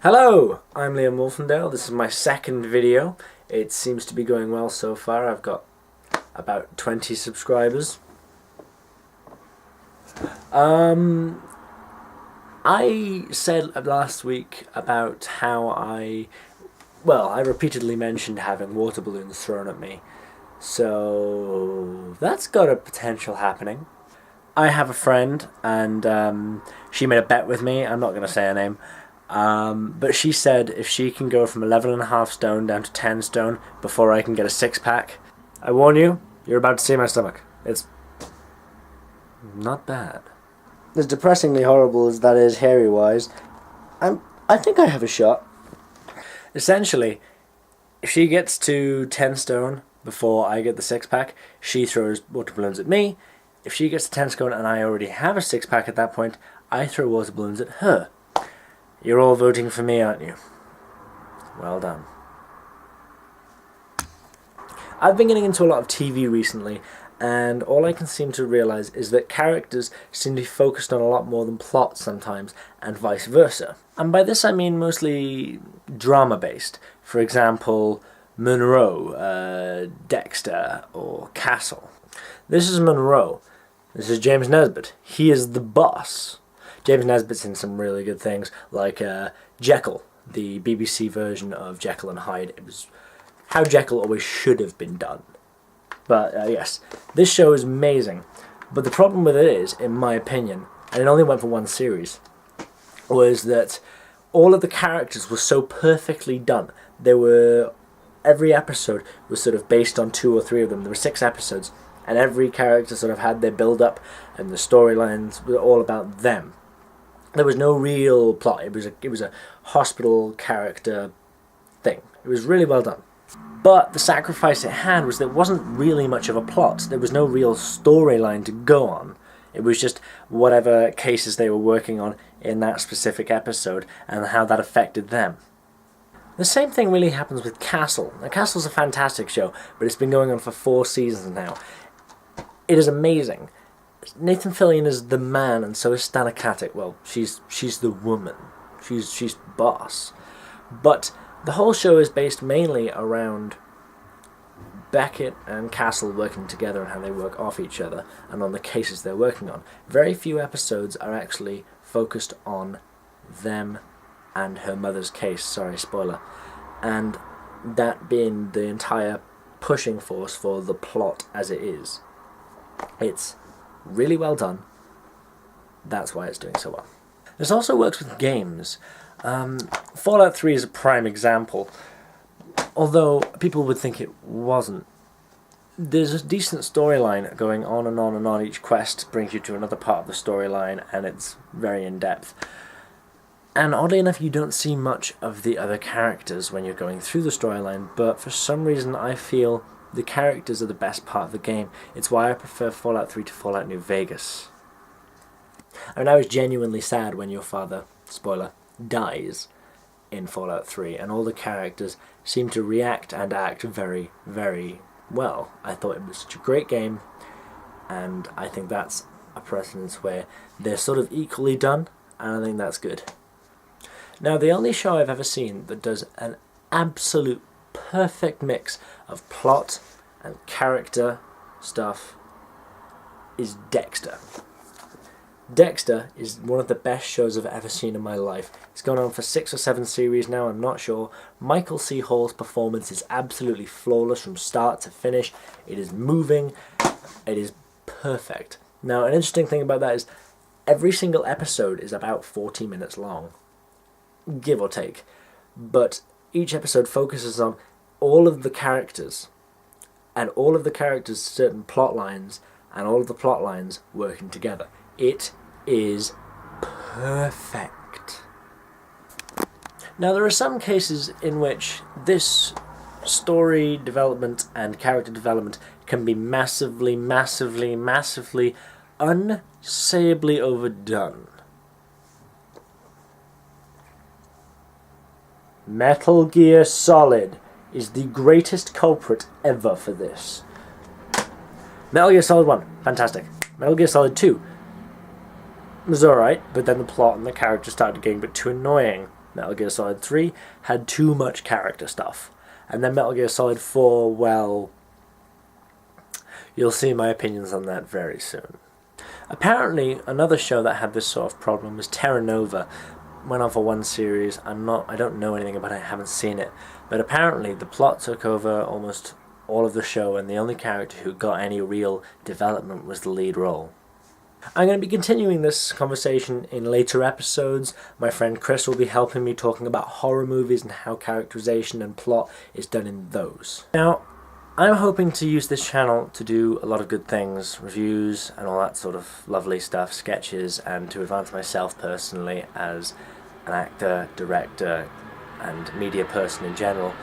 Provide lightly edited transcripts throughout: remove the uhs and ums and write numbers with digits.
Hello, I'm Liam Wolfendale. This is my second video. It seems to be going well so far. I've got about 20 subscribers. I said last week about how I repeatedly mentioned having water balloons thrown at me. So that's got a potential happening. I have a friend and she made a bet with me. I'm not going to say her name. But she said if she can go from 11.5 stone down to 10 stone before I can get a 6-pack, I warn you, you're about to see my stomach. It's not bad. As depressingly horrible as that is hairy-wise, I think I have a shot. Essentially, if she gets to 10 stone before I get the 6-pack, she throws water balloons at me. If she gets to 10 stone and I already have a 6-pack at that point, I throw water balloons at her. You're all voting for me, aren't you? Well done. I've been getting into a lot of TV recently, and all I can seem to realise is that characters seem to be focused on a lot more than plot sometimes, and vice versa. And by this I mean mostly drama-based. For example, Monroe, Dexter, or Castle. This is Monroe. This is James Nesbitt. He is the boss. James Nesbitt's in some really good things, like Jekyll, the BBC version of Jekyll and Hyde. It was how Jekyll always should have been done. But yes, this show is amazing. But the problem with it is, in my opinion, and it only went for one series, was that all of the characters were so perfectly done. Every episode was sort of based on 2 or 3 of them. There were 6 episodes, and every character sort of had their build-up, and the storylines were all about them. There was no real plot. It was a hospital character thing. It was really well done. But the sacrifice it had was there wasn't really much of a plot. There was no real storyline to go on. It was just whatever cases they were working on in that specific episode and how that affected them. The same thing really happens with Castle. Now, Castle's a fantastic show, but it's been going on for 4 seasons now. It is amazing. Nathan Fillion is the man, and so is Stana Katic. Well, she's the woman. She's boss. But the whole show is based mainly around Beckett and Castle working together and how they work off each other and on the cases they're working on. Very few episodes are actually focused on them and her mother's case. Sorry, spoiler. And that being the entire pushing force for the plot as it is. It's really well done. That's why it's doing so well. This also works with games. Fallout 3 is a prime example. Although people would think it wasn't. There's a decent storyline going on and on and on. Each quest brings you to another part of the storyline, and it's very in-depth. And oddly enough, you don't see much of the other characters when you're going through the storyline, but for some reason I feel the characters are the best part of the game. It's why I prefer Fallout 3 to Fallout New Vegas. I mean, I was genuinely sad when your father, spoiler, dies in Fallout 3, and all the characters seem to react and act very, very well. I thought it was such a great game, and I think that's a precedence where they're sort of equally done, and I think that's good. Now, the only show I've ever seen that does an absolute perfect mix of plot and character stuff is Dexter. Dexter is one of the best shows I've ever seen in my life. It's gone on for 6 or 7 series now, I'm not sure. Michael C. Hall's performance is absolutely flawless from start to finish. It is moving. It is perfect. Now, an interesting thing about that is every single episode is about 40 minutes long, give or take. But each episode focuses on all of the characters, and all of the characters' certain plot lines, and all of the plot lines working together. It is perfect. Now, there are some cases in which this story development and character development can be massively, massively, massively, unsayably overdone. Metal Gear Solid is the greatest culprit ever for this. Metal Gear Solid 1, fantastic. Metal Gear Solid 2 was alright, but then the plot and the characters started getting a bit too annoying. Metal Gear Solid 3 had too much character stuff. And then Metal Gear Solid 4, well, you'll see my opinions on that very soon. Apparently, another show that had this sort of problem was Terra Nova. Went on for one series. I don't know anything about it, I haven't seen it. But apparently the plot took over almost all of the show, and the only character who got any real development was the lead role. I'm going to be continuing this conversation in later episodes. My friend Chris will be helping me talking about horror movies and how characterization and plot is done in those. Now, I'm hoping to use this channel to do a lot of good things, reviews and all that sort of lovely stuff, sketches, and to advance myself personally as an actor, director, and media person in general.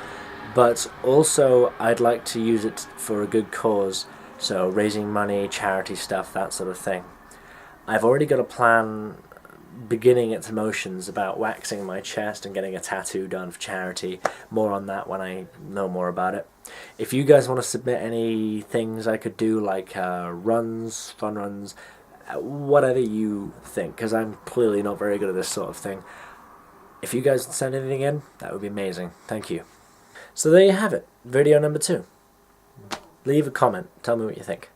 But also, I'd like to use it for a good cause, so raising money, charity stuff, that sort of thing. I've already got a plan beginning its motions about waxing my chest and getting a tattoo done for charity. More on that when I know more about it. If you guys want to submit any things I could do, like runs, fun runs, whatever you think, because I'm clearly not very good at this sort of thing. If you guys send anything in, that would be amazing. Thank you. So there you have it, video number 2. Leave a comment, tell me what you think.